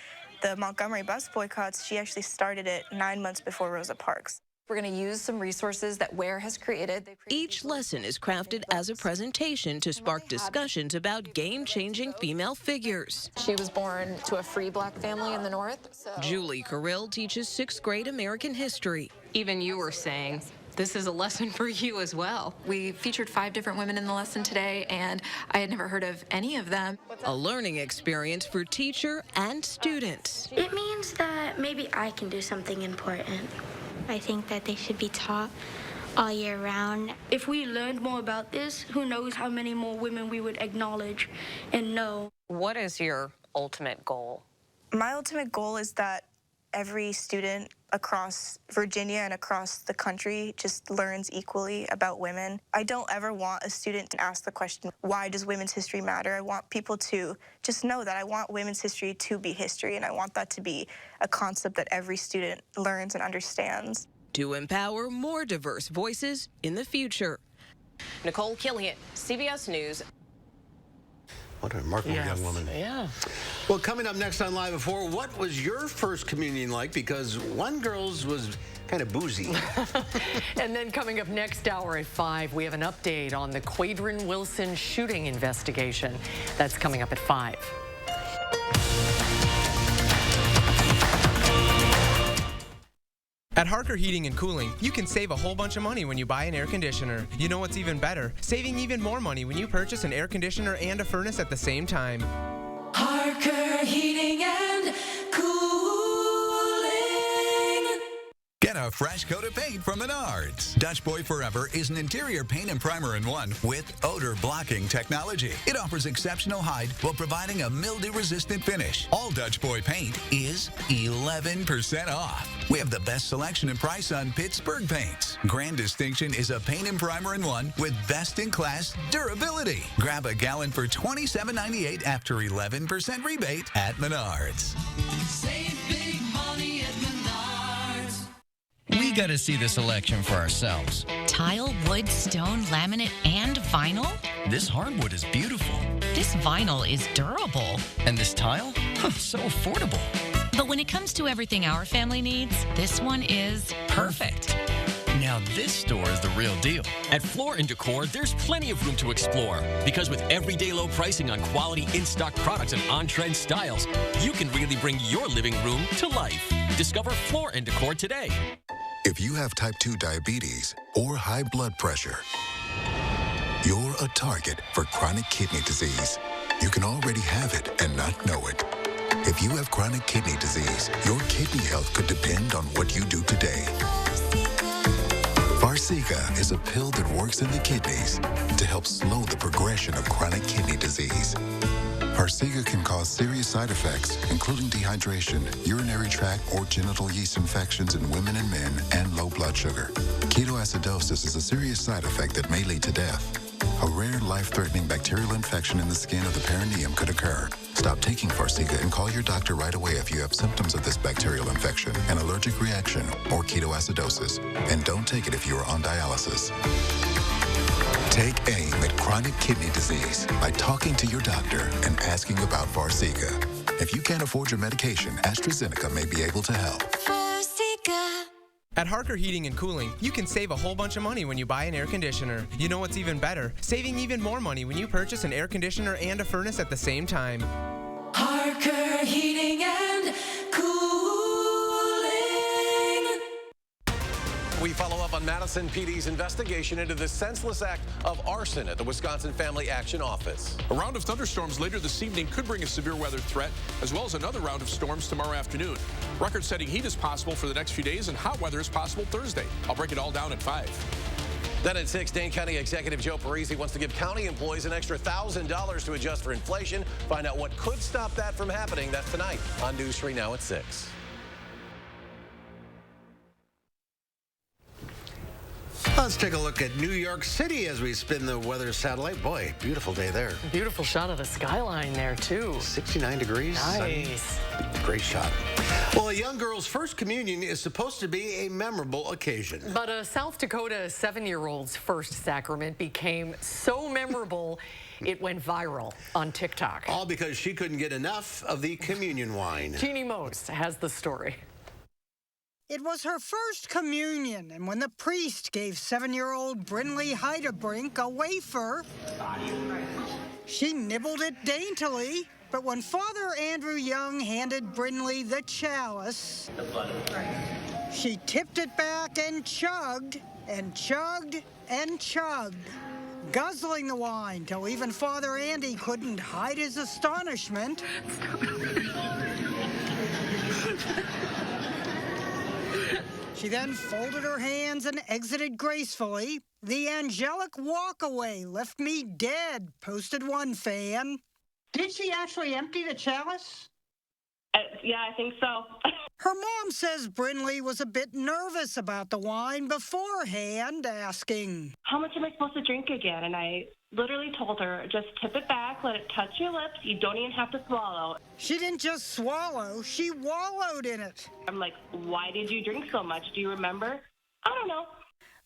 the Montgomery bus boycotts. She actually started it 9 months before Rosa Parks. We're going to use some resources that WARE has created. Each lesson is crafted as a presentation to spark discussions about game-changing female figures. She was born to a free black family in the North. Julie Carrill teaches 6th grade American history. Even you were saying, this is a lesson for you as well. We featured 5 different women in the lesson today, and I had never heard of any of them. A learning experience for teacher and students. It means that maybe I can do something important. I think that they should be taught all year round. If we learned more about this, who knows how many more women we would acknowledge and know. What is your ultimate goal? My ultimate goal is that every student across Virginia and across the country just learns equally about women. I don't ever want a student to ask the question, why does women's history matter? I want people to just know that I want women's history to be history, and I want that to be a concept that every student learns and understands. To empower more diverse voices in the future. Nicole Killian, CBS News. What a remarkable young woman. Yeah. Well, coming up next on Live at 4, what was your first communion like? Because one girl's was kind of boozy. And then coming up next hour at 5, we have an update on the Quadrin Wilson shooting investigation. That's coming up at 5. At Harker Heating and Cooling, you can save a whole bunch of money when you buy an air conditioner. You know what's even better? Saving even more money when you purchase an air conditioner and a furnace at the same time. Harker Heating and Cooling. Get a fresh coat of paint from Menards. Dutch Boy Forever is an interior paint and primer in one with odor-blocking technology. It offers exceptional hide while providing a mildew-resistant finish. All Dutch Boy paint is 11% off. We have the best selection and price on Pittsburgh paints. Grand Distinction is a paint and primer in one with best-in-class durability. Grab a gallon for $27.98 after 11% rebate at Menards. Save big money at Menards. We got to see the selection for ourselves. Tile, wood, stone, laminate, and vinyl? This hardwood is beautiful. This vinyl is durable. And this tile? So affordable. But when it comes to everything our family needs, this one is perfect. Now this store is the real deal. At Floor & Decor, there's plenty of room to explore. Because with everyday low pricing on quality in-stock products and on-trend styles, you can really bring your living room to life. Discover Floor & Decor today. If you have type 2 diabetes or high blood pressure, you're a target for chronic kidney disease. You can already have it and not know it. If you have chronic kidney disease, your kidney health could depend on what you do today. Farxiga is a pill that works in the kidneys to help slow the progression of chronic kidney disease. Farxiga can cause serious side effects, including dehydration, urinary tract or genital yeast infections in women and men, and low blood sugar. Ketoacidosis is a serious side effect that may lead to death. A rare, life-threatening bacterial infection in the skin of the perineum could occur. Stop taking Farxiga and call your doctor right away if you have symptoms of this bacterial infection, an allergic reaction, or ketoacidosis. And don't take it if you are on dialysis. Take aim at chronic kidney disease by talking to your doctor and asking about Farxiga. If you can't afford your medication, AstraZeneca may be able to help. Farxiga. At Harker Heating and Cooling, you can save a whole bunch of money when you buy an air conditioner. You know what's even better? Saving even more money when you purchase an air conditioner and a furnace at the same time. Harker Heating and Cooling. We follow up on Madison PD's investigation into the senseless act of arson at the Wisconsin Family Action Office. A round of thunderstorms later this evening could bring a severe weather threat, as well as another round of storms tomorrow afternoon. Record-setting heat is possible for the next few days, and hot weather is possible Thursday. I'll break it all down at 5. Then at 6, Dane County Executive Joe Parisi wants to give county employees an extra $1,000 to adjust for inflation. Find out what could stop that from happening. That's tonight on News 3 Now at 6. Let's take a look at New York City as we spin the weather satellite. Boy, beautiful day there. Beautiful shot of the skyline there, too. 69 degrees. Nice. Sunny. Great shot. Well, a young girl's first communion is supposed to be a memorable occasion. But a South Dakota 7-year-old's first sacrament became so memorable, it went viral on TikTok. All because she couldn't get enough of the communion wine. Jeannie Most has the story. It was her first communion, and when the priest gave 7-year-old Brinley Heidebrink a wafer, she nibbled it daintily. But when Father Andrew Young handed Brinley the chalice, she tipped it back and chugged, and chugged, and chugged, guzzling the wine till even Father Andy couldn't hide his astonishment. She then folded her hands and exited gracefully. The angelic walkaway left me dead, posted one fan. Did she actually empty the chalice? Yeah, I think so. Her mom says Brinley was a bit nervous about the wine beforehand, asking, "How much am I supposed to drink again?" And I literally told her, just tip it back, let it touch your lips. You don't even have to swallow. She didn't just swallow, she wallowed in it. I'm like, why did you drink so much? Do you remember? I don't know.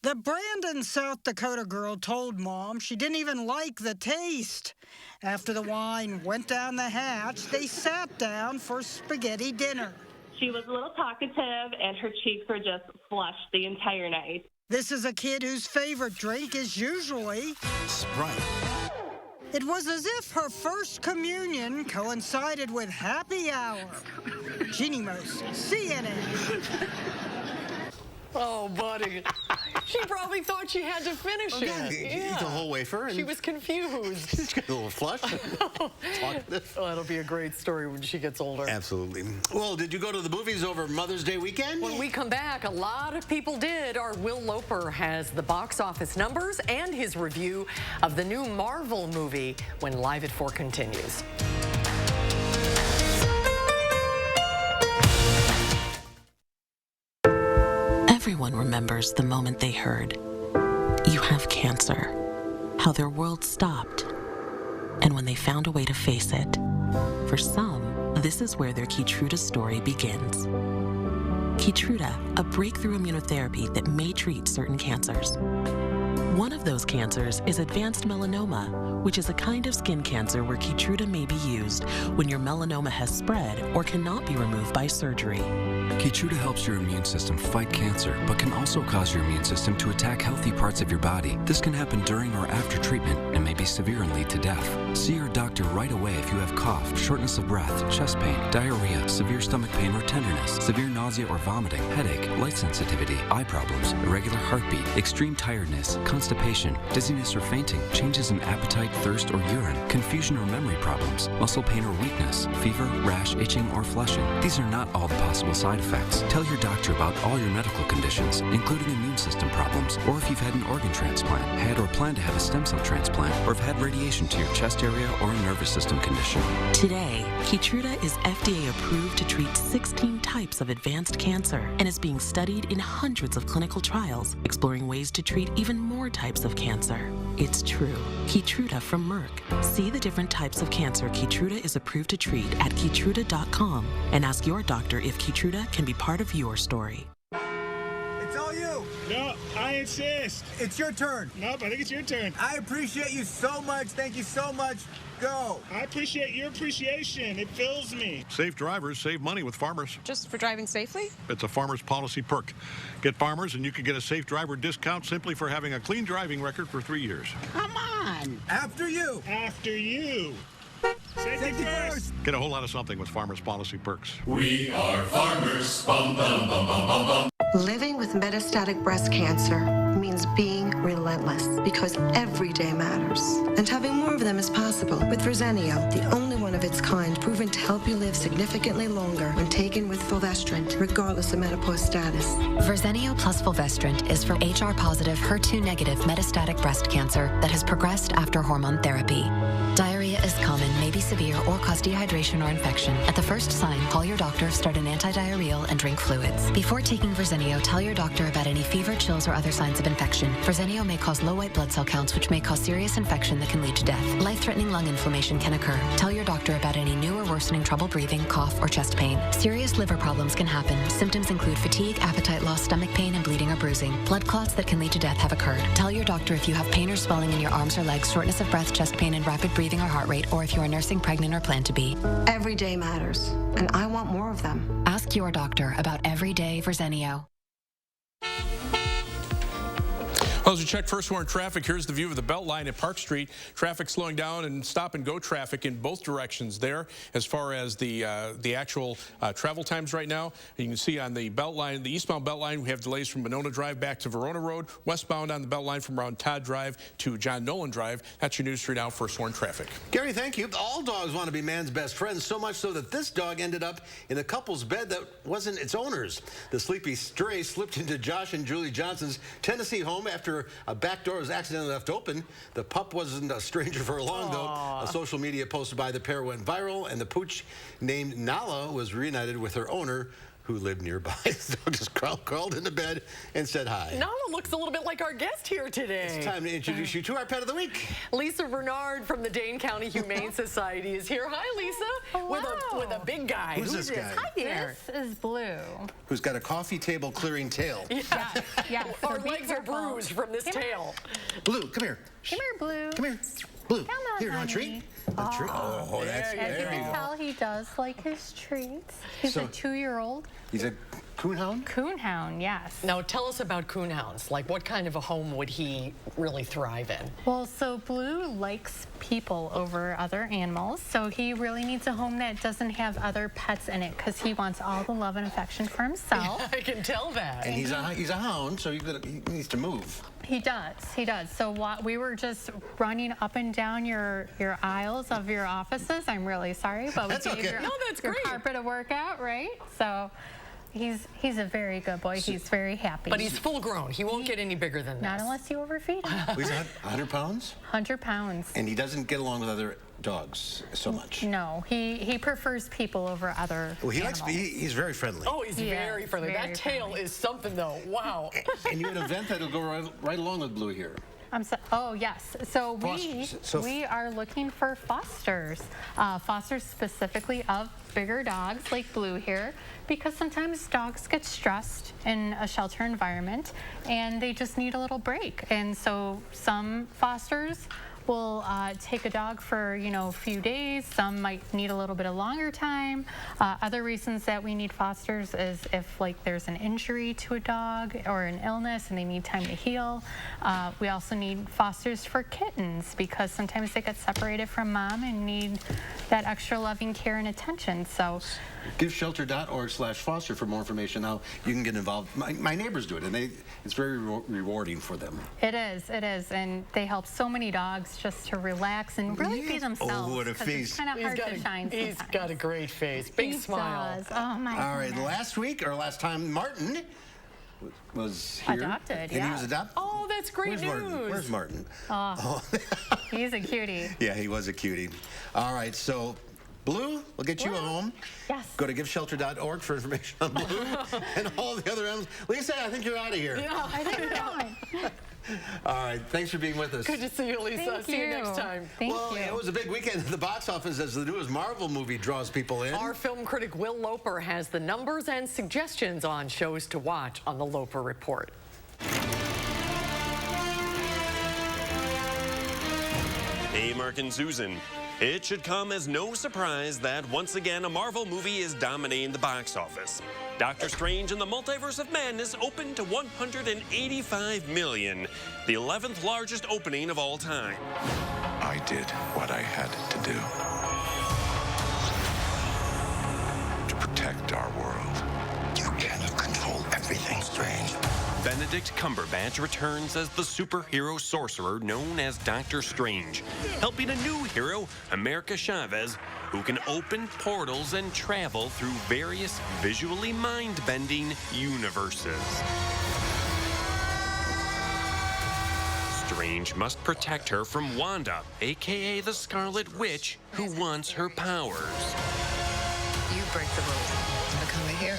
The Brandon, South Dakota girl told Mom she didn't even like the taste. After the wine went down the hatch, they sat down for spaghetti dinner. She was a little talkative, and her cheeks were just flushed the entire night. This is a kid whose favorite drink is usually Sprite. It was as if her first communion coincided with happy hour. Jeannie Most, CNN. Oh, buddy. She probably thought she had to finish it. Yeah. The whole wafer. And she was confused. She's got a little flush. Oh, that'll be a great story when she gets older. Absolutely. Well, did you go to the movies over Mother's Day weekend? When we come back, a lot of people did. Our Will Loper has the box office numbers and his review of the new Marvel movie when Live at 4 continues. Everyone remembers the moment they heard, "You have cancer," how their world stopped, and when they found a way to face it. For some, this is where their Keytruda story begins. Keytruda, a breakthrough immunotherapy that may treat certain cancers. One of those cancers is advanced melanoma, which is a kind of skin cancer where Keytruda may be used when your melanoma has spread or cannot be removed by surgery. Keytruda helps your immune system fight cancer, but can also cause your immune system to attack healthy parts of your body. This can happen during or after treatment and may be severe and lead to death. See your doctor right away if you have cough, shortness of breath, chest pain, diarrhea, severe stomach pain or tenderness, severe nausea or vomiting, headache, light sensitivity, eye problems, irregular heartbeat, extreme tiredness, constipation, constipation, dizziness or fainting, changes in appetite, thirst or urine, confusion or memory problems, muscle pain or weakness, fever, rash, itching or flushing. These are not all the possible side effects. Tell your doctor about all your medical conditions, including immune system problems, or if you've had an organ transplant, had or plan to have a stem cell transplant, or have had radiation to your chest area or a nervous system condition. Today, Keytruda is FDA approved to treat 16 types of advanced cancer and is being studied in hundreds of clinical trials, exploring ways to treat even more types of cancer. It's true. Keytruda from Merck. See the different types of cancer Keytruda is approved to treat at Keytruda.com and ask your doctor if Keytruda can be part of your story. It's all you. No, I insist. It's your turn. Nope, I think it's your turn. I appreciate you so much. Thank you so much. Go. I appreciate your appreciation. It fills me. Safe drivers save money with Farmers. Just for driving safely? It's a Farmers policy perk. Get Farmers and you can get a safe driver discount simply for having a clean driving record for 3 years. Come on. After you. After you. Safety first. Get a whole lot of something with Farmers policy perks. We are farmers. Bum, bum, bum, bum, bum, bum. Living with metastatic breast cancer means being relentless because every day matters. And having more of them is possible with Verzenio, the only one of its kind proven to help you live significantly longer when taken with fulvestrant, regardless of menopause status. Verzenio plus fulvestrant is for HR-positive, HER2-negative metastatic breast cancer that has progressed after hormone therapy. Diarrhea is common, may be severe, or cause dehydration or infection. At the first sign, call your doctor, start an antidiarrheal, and drink fluids. Before taking Verzenio, tell your doctor about any fever, chills, or other signs of infection. Verzenio may cause low white blood cell counts, which may cause serious infection that can lead to death. Life-threatening lung inflammation can occur. Tell your doctor about any new or worsening trouble breathing, cough, or chest pain. Serious liver problems can happen. Symptoms include fatigue, appetite loss, stomach pain, and bleeding or bruising. Blood clots that can lead to death have occurred. Tell your doctor if you have pain or swelling in your arms or legs, shortness of breath, chest pain, and rapid breathing or heart rate, or if you are nursing, pregnant, or plan to be. Every day matters, and I want more of them. Ask your doctor about everyday Verzenio. Well, as we check first warrant traffic, here's the view of the Beltline at Park Street. Traffic slowing down and stop-and-go traffic in both directions there. As far as the actual travel times right now, you can see on the Beltline, the eastbound Beltline, we have delays from Monona Drive back to Verona Road. Westbound on the Beltline from around Todd Drive to John Nolan Drive. That's your News 3 Now first warrant traffic. Gary, thank you. All dogs want to be man's best friends, so much so that this dog ended up in a couple's bed that wasn't its owner's. The sleepy stray slipped into Josh and Julie Johnson's Tennessee home after a back door was accidentally left open. The pup wasn't a stranger for long, though. A social media post by the pair went viral, and the pooch named Nala was reunited with her owner, who lived nearby. The dog just crawled into bed and said hi. Nala looks a little bit like our guest here today. It's time to introduce you to our pet of the week. Lisa Bernard from the Dane County Humane Society is here. Hi, Lisa. Hello. With a big guy. Who's this guy? Hi there. This is Blue. Who's got a coffee table clearing tail. Yeah. Our legs are bruised from this tail. Blue, come here. Come here, Blue. Come here. Blue, Come on, here, you want a honey. treat? A treat? Oh, that's As you very can tell, he does like his treats. He's a 2-year-old. He's a coonhound? Coonhound, yes. Now, tell us about coonhounds. Like, what kind of a home would he really thrive in? Well, so Blue likes people over other animals, so he really needs a home that doesn't have other pets in it because he wants all the love and affection for himself. Yeah, I can tell that. And he's a hound, so he needs to move. He does. So we were just running up and down your aisles of your offices. I'm really sorry, but we gave your carpet a workout, right? So he's a very good boy. He's very happy. But he's full grown. He won't get any bigger than this. Not unless you overfeed him. He's 100 pounds? 100 pounds. And he doesn't get along with other dogs so much. No, he prefers people over other animals. He's very friendly. Oh, he's very friendly. That tail is something, though. Wow. And you had an event that'll go right along with Blue here. Oh, yes. So we are looking for fosters. Fosters specifically of bigger dogs like Blue here, because sometimes dogs get stressed in a shelter environment and they just need a little break. And so some fosters will take a dog for, a few days. Some might need a little bit of longer time. Other reasons that we need fosters is if there's an injury to a dog or an illness and they need time to heal. We also need fosters for kittens because sometimes they get separated from mom and need that extra loving care and attention. So GiveShelter.org/foster for more information how you can get involved. My neighbors do it, and it's very rewarding for them. It is, and they help so many dogs just to relax and really be themselves. Oh, what a face. It's kind of hard to shine sometimes. He's got a great face, big smile. Does. Oh, my All right, goodness. last time, Martin was here. Adopted, and yeah. he was adopted. Oh, that's great news. Where's Martin? Oh, he's a cutie. Yeah, he was a cutie. All right, so Blue, we'll get you a home. Yes. Go to GiveShelter.org for information on Blue and all the other animals. Lisa, I think you're out of here. Yeah, I think we're going. All right, thanks for being with us. Good to see you, Lisa. Thank See you you next time. Thank you. It was a big weekend at the box office as the newest Marvel movie draws people in. Our film critic Will Loper has the numbers and suggestions on shows to watch on the Loper Report. Hey, Mark and Susan. It should come as no surprise that once again a Marvel movie is dominating the box office. Doctor Strange and the Multiverse of Madness opened to $185 million, the 11th largest opening of all time. I did what I had to do to protect our world. You cannot control everything, Strange. Benedict Cumberbatch returns as the superhero sorcerer known as Doctor Strange, helping a new hero, America Chavez, who can open portals and travel through various visually mind-bending universes. Strange must protect her from Wanda, aka the Scarlet Witch, who wants her powers. You break the rules, become a hero.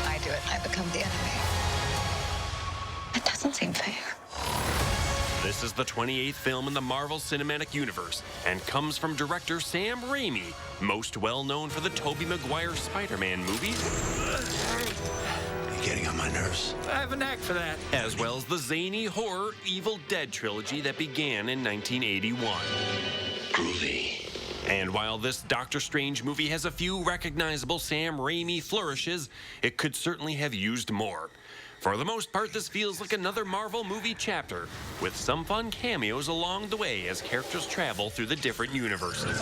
I do it, I become the enemy. It doesn't seem fair. This is the 28th film in the Marvel Cinematic Universe and comes from director Sam Raimi, most well known for the Tobey Maguire Spider-Man movies. You're getting on my nerves. I have a knack for that. As well as the zany horror Evil Dead trilogy that began in 1981. Groovy. And while this Doctor Strange movie has a few recognizable Sam Raimi flourishes, it could certainly have used more. For the most part, this feels like another Marvel movie chapter, with some fun cameos along the way as characters travel through the different universes.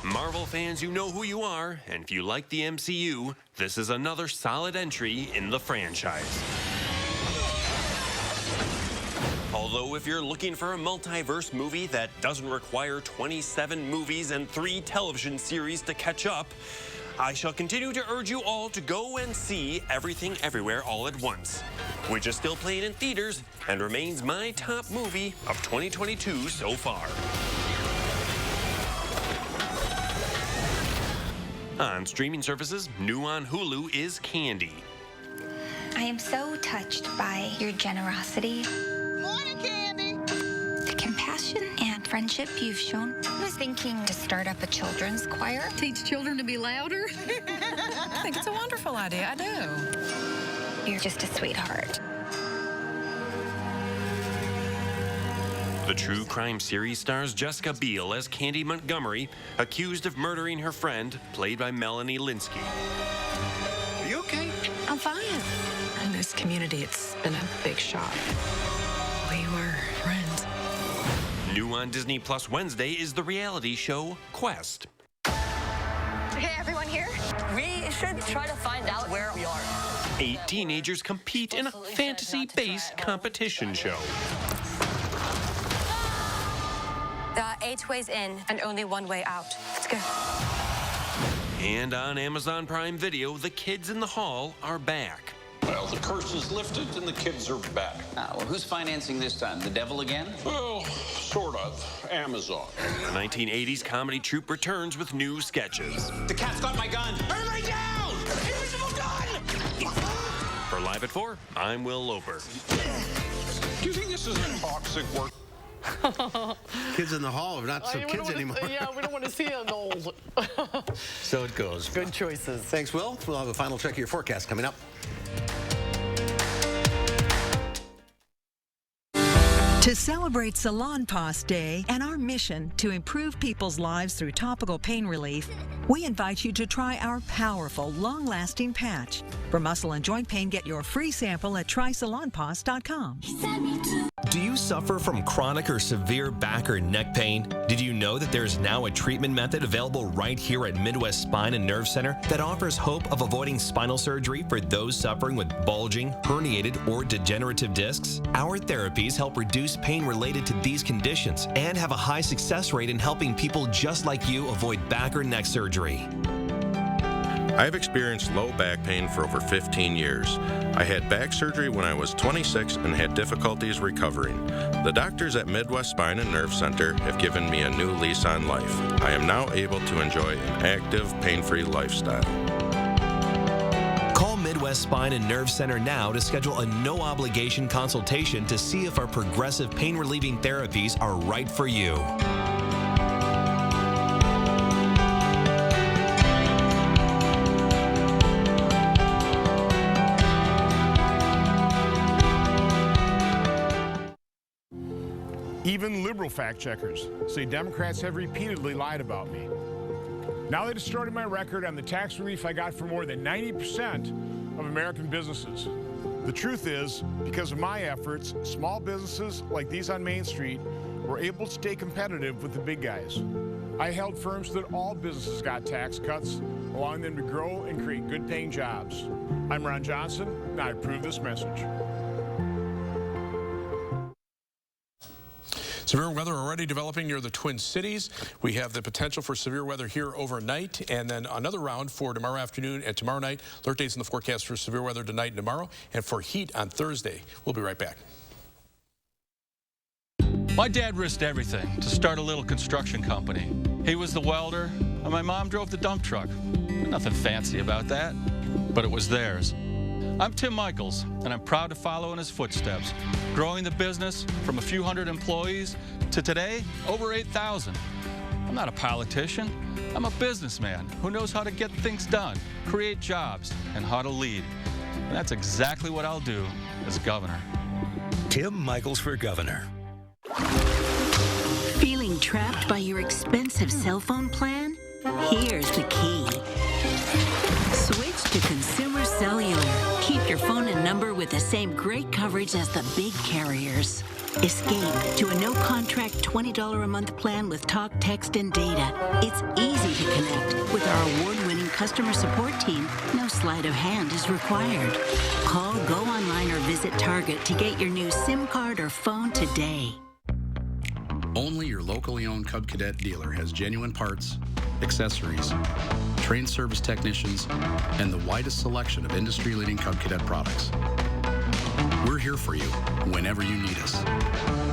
Marvel fans, you know who you are, and if you like the MCU, this is another solid entry in the franchise. Although if you're looking for a multiverse movie that doesn't require 27 movies and 3 television series to catch up, I shall continue to urge you all to go and see Everything Everywhere All at Once, which is still playing in theaters and remains my top movie of 2022 so far. On streaming services, new on Hulu is Candy. I am so touched by your generosity. Morning, Candy! The compassion and friendship you've shown. I was thinking to start up a children's choir. Teach children to be louder? I think it's a wonderful idea. I do. You're just a sweetheart. The true crime series stars Jessica Biel as Candy Montgomery, accused of murdering her friend, played by Melanie Linsky. Are you okay? I'm fine. In this community, it's been a big shock. We were friends. New on Disney Plus Wednesday is the reality show Quest. Okay, everyone here? We should try to find out where we are. 8 teenagers compete in a fantasy-based competition show. 8 ways in and only 1 way out. Let's go. And on Amazon Prime Video, the kids in the hall are back. Well, the curse is lifted and the kids are back. Well, who's financing this time? The devil again? Well, sort of. Amazon. The 1980s comedy troupe returns with new sketches. The cat's got my gun! Everybody down! Invisible gun! For Live at 4, I'm Will Loper. Do you think this is a toxic work? Kids in the hall are not so kids anymore. Yeah, we don't want to see them old. So it goes. Good choices. Thanks, Will. We'll have a final check of your forecast coming up. To celebrate Salon Pass Day and our mission to improve people's lives through topical pain relief, we invite you to try our powerful, long-lasting patch. For muscle and joint pain, get your free sample at trysalonpass.com. Do you suffer from chronic or severe back or neck pain? Did you know that there's now a treatment method available right here at Midwest Spine and Nerve Center that offers hope of avoiding spinal surgery for those suffering with bulging, herniated, or degenerative discs? Our therapies help reduce pain related to these conditions and have a high success rate in helping people just like you avoid back or neck surgery. I've experienced low back pain for over 15 years. I had back surgery when I was 26 and had difficulties recovering. The doctors at Midwest Spine and Nerve Center have given me a new lease on life. I am now able to enjoy an active, pain-free lifestyle. Call Midwest Spine and Nerve Center now to schedule a no-obligation consultation to see if our progressive pain-relieving therapies are right for you. Even liberal fact-checkers say Democrats have repeatedly lied about me. Now they distorted my record on the tax relief I got for more than 90% of American businesses. The truth is, because of my efforts, small businesses like these on Main Street were able to stay competitive with the big guys. I held firm so that all businesses got tax cuts, allowing them to grow and create good-paying jobs. I'm Ron Johnson, and I approve this message. Severe weather already developing near the Twin Cities. We have the potential for severe weather here overnight, and then another round for tomorrow afternoon and tomorrow night. Alert days in the forecast for severe weather tonight and tomorrow, and for heat on Thursday. We'll be right back. My dad risked everything to start a little construction company. He was the welder, and my mom drove the dump truck. Nothing fancy about that, but it was theirs. I'm Tim Michaels, and I'm proud to follow in his footsteps, growing the business from a few hundred employees to today, over 8,000. I'm not a politician. I'm a businessman who knows how to get things done, create jobs, and how to lead. And that's exactly what I'll do as governor. Tim Michaels for governor. Feeling trapped by your expensive cell phone plan? Here's the key. Switch to Consumer Cellular. Keep your phone and number with the same great coverage as the big carriers. Escape to a no-contract $20 a month plan with talk, text, and data. It's easy to connect. With our award-winning customer support team, no sleight of hand is required. Call, go online, or visit Target to get your new SIM card or phone today. Only your locally owned Cub Cadet dealer has genuine parts, accessories, trained service technicians, and the widest selection of industry-leading Cub Cadet products. We're here for you whenever you need us,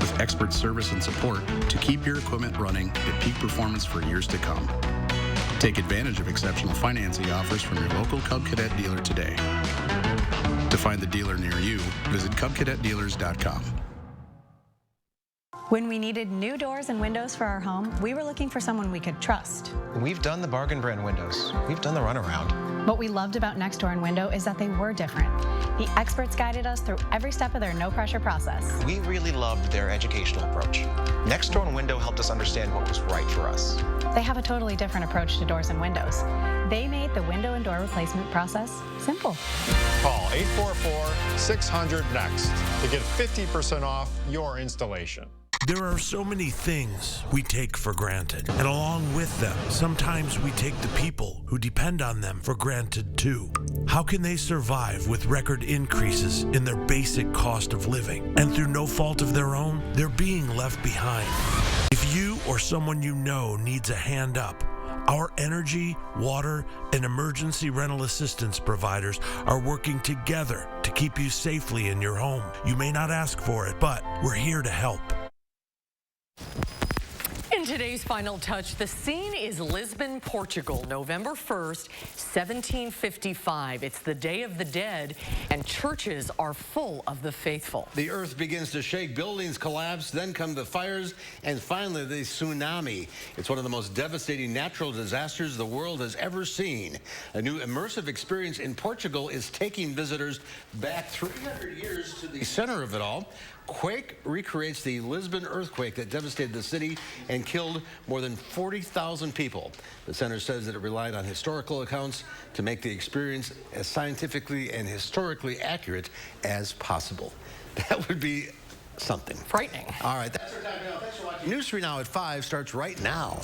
with expert service and support to keep your equipment running at peak performance for years to come. Take advantage of exceptional financing offers from your local Cub Cadet dealer today. To find the dealer near you, visit cubcadetdealers.com. When we needed new doors and windows for our home, we were looking for someone we could trust. We've done the bargain brand windows. We've done the runaround. What we loved about Next Door and Window is that they were different. The experts guided us through every step of their no-pressure process. We really loved their educational approach. Next Door and Window helped us understand what was right for us. They have a totally different approach to doors and windows. They made the window and door replacement process simple. Call 844-600-NEXT to get 50% off your installation. There are so many things we take for granted, and along with them, sometimes we take the people who depend on them for granted too. How can they survive with record increases in their basic cost of living? And through no fault of their own, they're being left behind. If you or someone you know needs a hand up, our energy, water, and emergency rental assistance providers are working together to keep you safely in your home. You may not ask for it, but we're here to help. today's final touch, the scene is Lisbon, Portugal, November 1st, 1755. It's the Day of the Dead, and churches are full of the faithful. The earth begins to shake, buildings collapse, then come the fires, and finally the tsunami. It's one of the most devastating natural disasters the world has ever seen. A new immersive experience in Portugal is taking visitors back 300 years to the center of it all. Quake recreates the Lisbon earthquake that devastated the city and killed more than 40,000 people. The center says that it relied on historical accounts to make the experience as scientifically and historically accurate as possible. That would be something. Frightening. All right, that's our time now. Thanks for watching. News 3 Now at 5 starts right now.